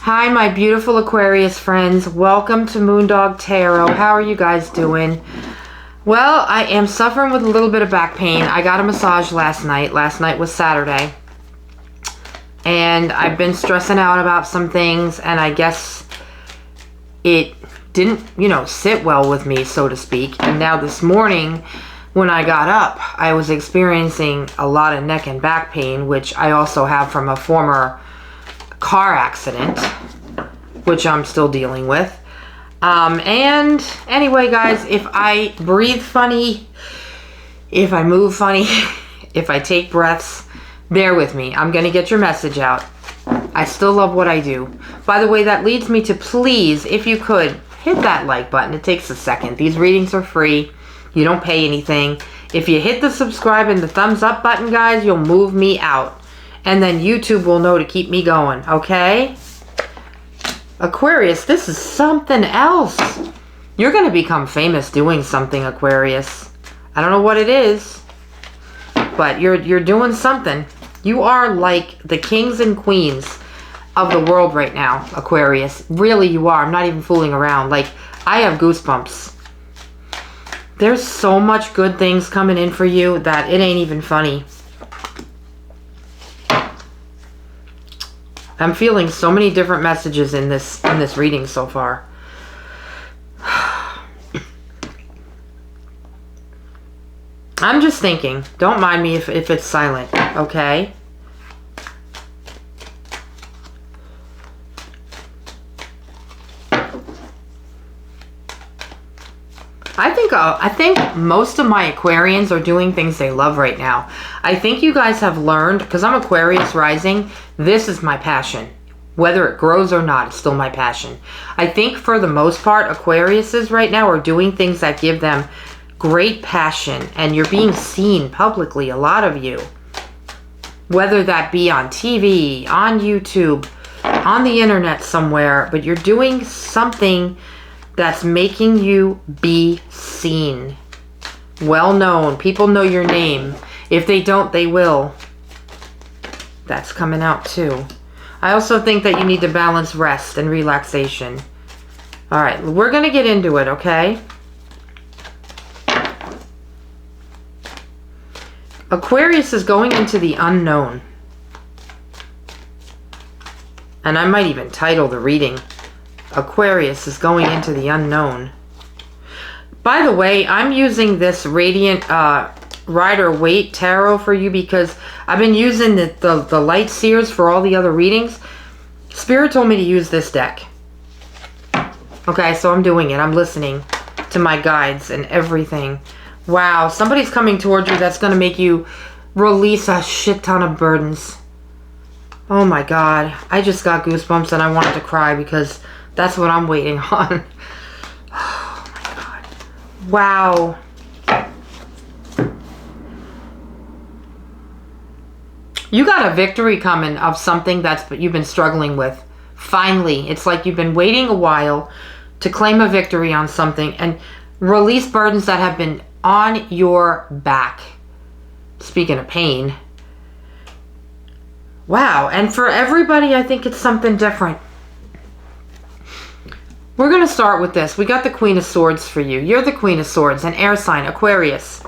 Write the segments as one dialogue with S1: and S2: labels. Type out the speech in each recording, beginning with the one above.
S1: Hi, my beautiful Aquarius friends. Welcome to Moondog Tarot. How are you guys doing? Well, I am suffering with a little bit of back pain. I got a massage last night. Last night was Saturday. And I've been stressing out about some things, and I guess it didn't, sit well with me, so to speak. And now this morning, when I got up, I was experiencing a lot of neck and back pain, which I also have from a former car accident, which I'm still dealing with. And anyway, guys, if I breathe funny, if I move funny, if I take breaths, bear with me. I'm going to get your message out. I still love what I do. By the way, that leads me to please, if you could, hit that like button. It takes a second. These readings are free. You don't pay anything. If you hit the subscribe and the thumbs up button, guys, you'll move me out. And then YouTube will know to keep me going, okay? Aquarius, this is something else. You're going to become famous doing something, Aquarius. I don't know what it is, but you're doing something. You are like the kings and queens of the world right now, Aquarius. Really, you are. I'm not even fooling around. Like, I have goosebumps. There's so much good things coming in for you that it ain't even funny. I'm feeling so many different messages in this reading so far. I'm just thinking. Don't mind me if it's silent, okay? I think most of my Aquarians are doing things they love right now. I think you guys have learned, because I'm Aquarius rising, this is my passion. Whether it grows or not, it's still my passion. I think for the most part, Aquariuses right now are doing things that give them great passion, and you're being seen publicly, a lot of you. Whether that be on TV, on YouTube, on the internet somewhere, but you're doing something that's making you be seen. Well known. People know your name. If they don't, they will. That's coming out too. I also think that you need to balance rest and relaxation. Alright, we're going to get into it, okay? Aquarius is going into the unknown. And I might even title the reading, Aquarius is going into the unknown. By the way, I'm using this Radiant Rider-Waite Tarot for you because I've been using the Light Seers for all the other readings. Spirit told me to use this deck. Okay, so I'm doing it. I'm listening to my guides and everything. Wow, somebody's coming towards you that's going to make you release a shit ton of burdens. Oh my God. I just got goosebumps and I wanted to cry because that's what I'm waiting on. Oh my God. Wow. You got a victory coming of something that you've been struggling with. Finally. It's like you've been waiting a while to claim a victory on something and release burdens that have been on your back. Speaking of pain. Wow. And for everybody, I think it's something different. We're going to start with this. We got the Queen of Swords for you. You're the Queen of Swords, an air sign, Aquarius.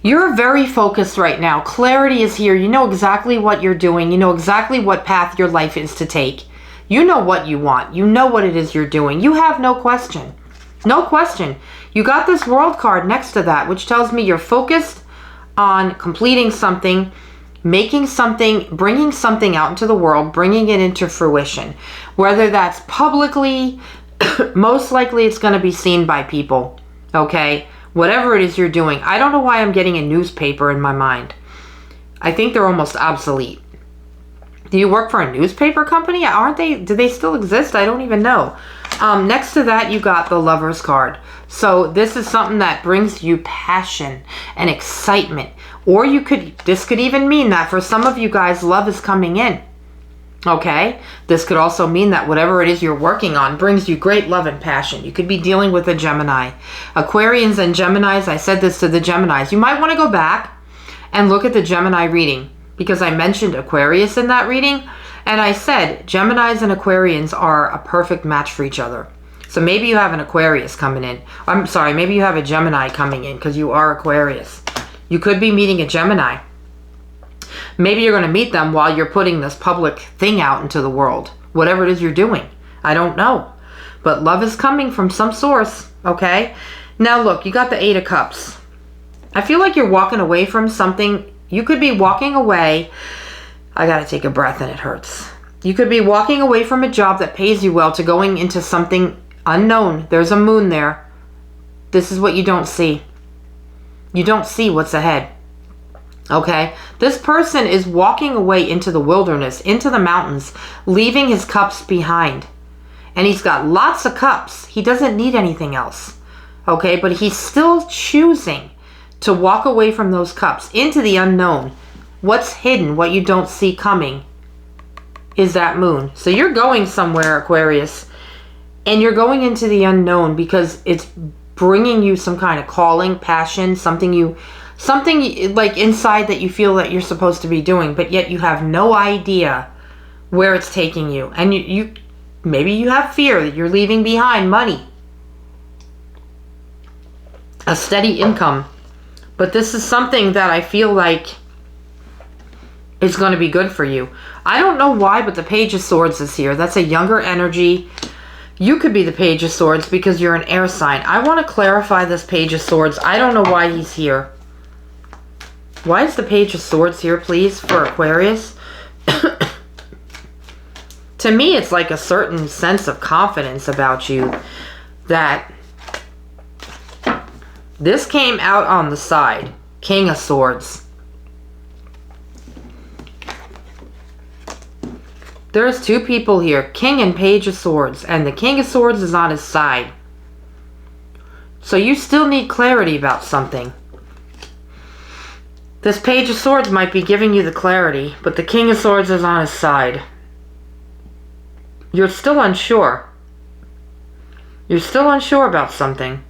S1: You're very focused right now. Clarity is here. You know exactly what you're doing. You know exactly what path your life is to take. You know what you want. You know what it is you're doing. You have no question. No question. You got this World card next to that, which tells me you're focused on completing something, making something, bringing something out into the world, bringing it into fruition. Whether that's publicly, most likely it's going to be seen by people, okay? Whatever it is you're doing. I don't know why I'm getting a newspaper in my mind. I think they're almost obsolete. Do you work for a newspaper company? Aren't they? Do they still exist? I don't even know. Next to that, you got the Lover's card. So this is something that brings you passion and excitement. Or this could even mean that for some of you guys, love is coming in. Okay? This could also mean that whatever it is you're working on brings you great love and passion. You could be dealing with a Gemini. Aquarians and Geminis, I said this to the Geminis. You might want to go back and look at the Gemini reading because I mentioned Aquarius in that reading. And I said, Geminis and Aquarians are a perfect match for each other. So maybe you have an Aquarius coming in. I'm sorry, maybe you have a Gemini coming in because you are Aquarius. You could be meeting a Gemini. Maybe you're going to meet them while you're putting this public thing out into the world. Whatever it is you're doing. I don't know. But love is coming from some source, okay? Now look, you got the 8 of Cups. I feel like you're walking away from something. You could be walking away. I got to take a breath and it hurts. You could be walking away from a job that pays you well to going into something unknown. There's a moon there. This is what you don't see. You don't see what's ahead. Okay? This person is walking away into the wilderness, into the mountains, leaving his cups behind. And he's got lots of cups. He doesn't need anything else. Okay? But he's still choosing to walk away from those cups into the unknown. What's hidden, what you don't see coming, is that moon. So you're going somewhere, Aquarius, and you're going into the unknown because it's bringing you some kind of calling, passion, something like inside that you feel that you're supposed to be doing, but yet you have no idea where it's taking you. And you maybe you have fear that you're leaving behind money, a steady income. But this is something that I feel like is going to be good for you. I don't know why, but the Page of Swords is here. That's a younger energy. You could be the Page of Swords because you're an air sign. I want to clarify this Page of Swords. I don't know why he's here. Why is the Page of Swords here, please, for Aquarius? To me, it's like a certain sense of confidence about you that this came out on the side. King of Swords. There's 2 people here, King and Page of Swords, and the King of Swords is on his side. So you still need clarity about something. This Page of Swords might be giving you the clarity, but the King of Swords is on his side. You're still unsure. You're still unsure about something.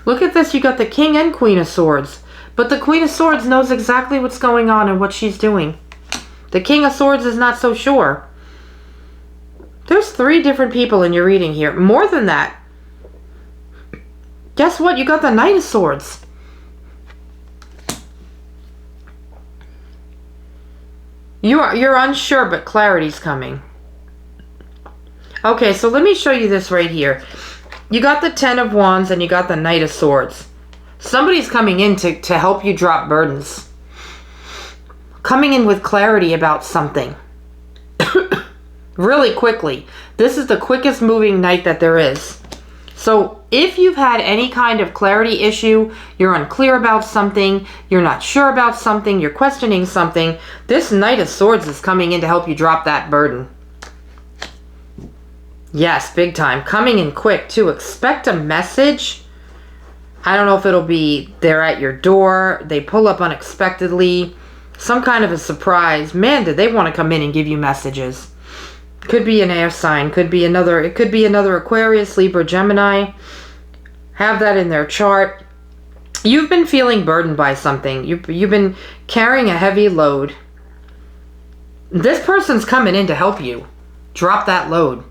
S1: Look at this, you got the King and Queen of Swords, but the Queen of Swords knows exactly what's going on and what she's doing. The King of Swords is not so sure. There's 3 different people in your reading here. More than that. Guess what? You got the Knight of Swords. You're unsure, but clarity's coming. Okay, so let me show you this right here. You got the 10 of Wands and you got the Knight of Swords. Somebody's coming in to help you drop burdens. Coming in with clarity about something. Really quickly. This is the quickest moving Knight that there is. So if you've had any kind of clarity issue, you're unclear about something, you're not sure about something, you're questioning something, this Knight of Swords is coming in to help you drop that burden. Yes, big time. Coming in quick too. Expect a message. I don't know if it'll be they're at your door, they pull up unexpectedly. Some kind of a surprise. Man, did they want to come in and give you messages. Could be an air sign. It could be another Aquarius, Libra, Gemini. Have that in their chart. You've been feeling burdened by something. You've been carrying a heavy load. This person's coming in to help you. Drop that load.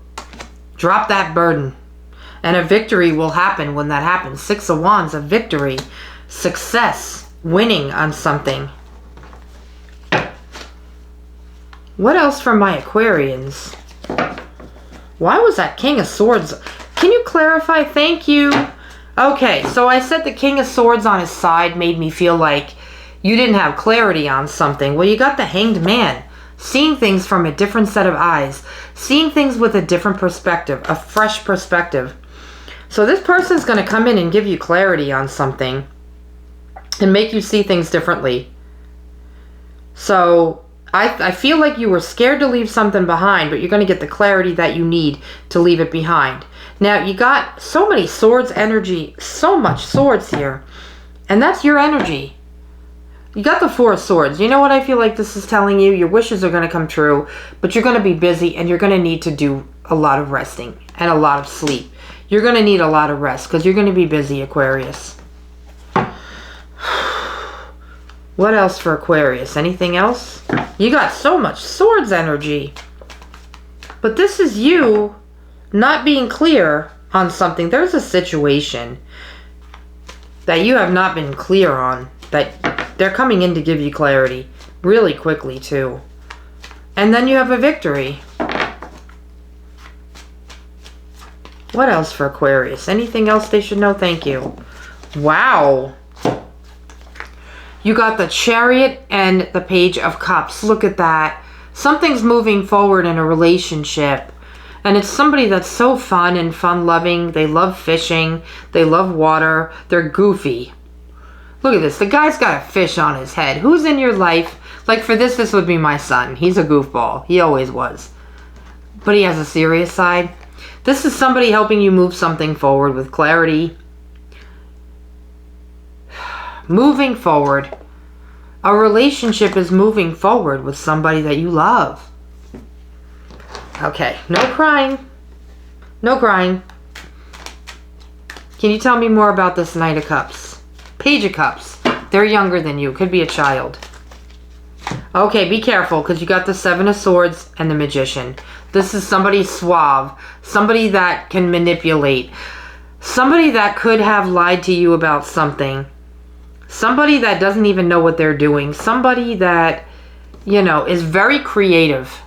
S1: Drop that burden. And a victory will happen when that happens. 6 of Wands, a victory. Success. Winning on something. What else from my Aquarians? Why was that King of Swords? Can you clarify? Thank you. Okay, so I said the King of Swords on his side made me feel like you didn't have clarity on something. Well, you got the Hanged Man. Seeing things from a different set of eyes. Seeing things with a different perspective. A fresh perspective. So this person's going to come in and give you clarity on something. And make you see things differently. So I feel like you were scared to leave something behind, but you're going to get the clarity that you need to leave it behind. Now, you got so many swords energy, so much swords here, and that's your energy. You got the 4 of Swords. You know what I feel like this is telling you? Your wishes are going to come true, but you're going to be busy, and you're going to need to do a lot of resting and a lot of sleep. You're going to need a lot of rest because you're going to be busy, Aquarius. What else for Aquarius? Anything else? You got so much swords energy. But this is you not being clear on something. There's a situation that you have not been clear on, that they're coming in to give you clarity really quickly too. And then you have a victory. What else for Aquarius? Anything else they should know? Thank you. Wow. You got the Chariot and the Page of Cups. Look at that. Something's moving forward in a relationship. And it's somebody that's so fun and fun-loving. They love fishing. They love water. They're goofy. Look at this. The guy's got a fish on his head. Who's in your life? Like for this would be my son. He's a goofball. He always was. But he has a serious side. This is somebody helping you move something forward with clarity. Moving forward. A relationship is moving forward with somebody that you love. Okay, no crying. No crying. Can you tell me more about this Knight of Cups? Page of Cups. They're younger than you. Could be a child. Okay, be careful because you got the Seven of Swords and the Magician. This is somebody suave. Somebody that can manipulate. Somebody that could have lied to you about something. Somebody that doesn't even know what they're doing. Somebody that, you know, is very creative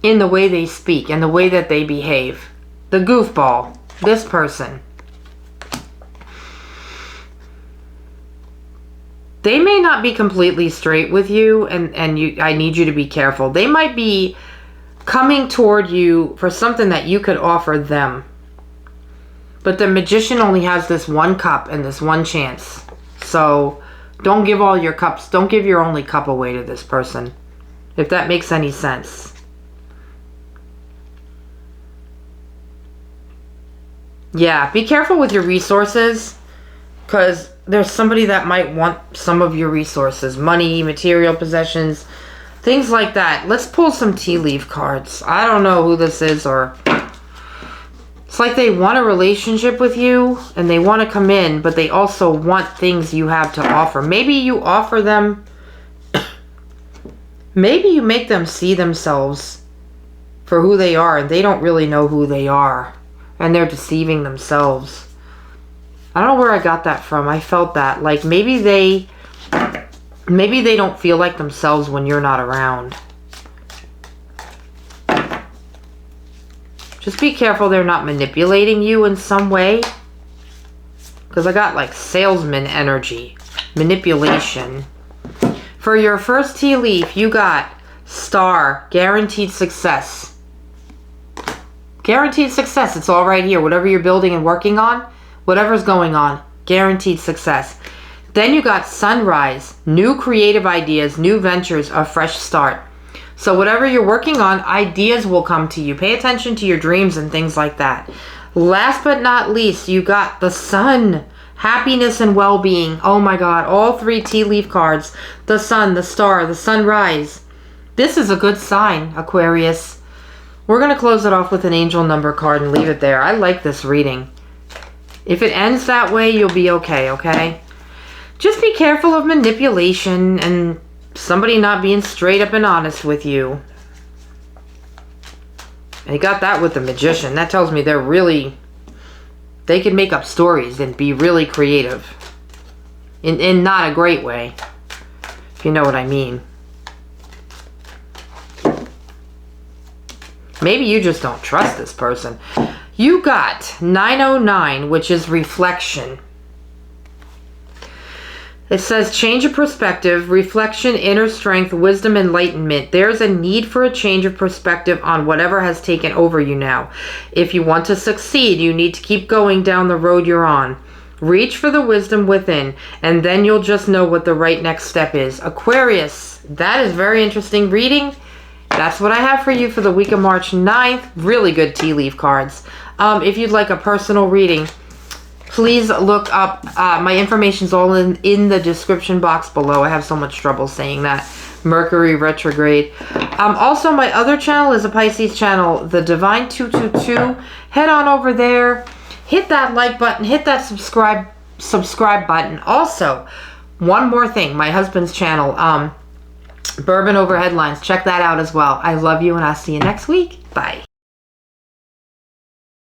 S1: in the way they speak and the way that they behave. The goofball. This person. They may not be completely straight with you, and I need you to be careful. They might be coming toward you for something that you could offer them. But the Magician only has this one cup and this one chance. So don't give all your cups. Don't give your only cup away to this person. If that makes any sense. Yeah, be careful with your resources. Because there's somebody that might want some of your resources. Money, material possessions, things like that. Let's pull some tea leaf cards. I don't know who this is, or it's like they want a relationship with you and they want to come in, but they also want things you have to offer. Maybe you offer them, maybe you make them see themselves for who they are and they don't really know who they are and they're deceiving themselves. I don't know where I got that from. I felt that. Like maybe they don't feel like themselves when you're not around. Just be careful they're not manipulating you in some way. Because I got like salesman energy. Manipulation. For your first tea leaf, you got Star. Guaranteed success. Guaranteed success. It's all right here. Whatever you're building and working on. Whatever's going on, guaranteed success. Then you got Sunrise, new creative ideas, new ventures, a fresh start. So whatever you're working on, ideas will come to you. Pay attention to your dreams and things like that. Last but not least, you got the Sun, happiness and well-being. Oh my God, all three tea leaf cards. The Sun, the Star, the Sunrise. This is a good sign, Aquarius. We're going to close it off with an angel number card and leave it there. I like this reading. If it ends that way, you'll be okay, okay? Just be careful of manipulation and somebody not being straight up and honest with you. And you got that with the Magician. That tells me they can make up stories and be really creative. In not a great way, if you know what I mean. Maybe you just don't trust this person. You got 909, which is reflection. It says change of perspective, reflection, inner strength, wisdom, enlightenment. There's a need for a change of perspective on whatever has taken over you now. If you want to succeed, you need to keep going down the road you're on. Reach for the wisdom within, and then you'll just know what the right next step is. Aquarius, that is very interesting reading. That's what I have for you for the week of March 9th. Really good tea leaf cards. If you'd like a personal reading, please look up. My information's all in the description box below. I have so much trouble saying that. Mercury retrograde. Also, my other channel is a Pisces channel, the Divine 222. Head on over there. Hit that like button. Hit that subscribe button. Also, one more thing, my husband's channel, Bourbon Over Headlines. Check that out as well. I love you, and I'll see you next week. Bye.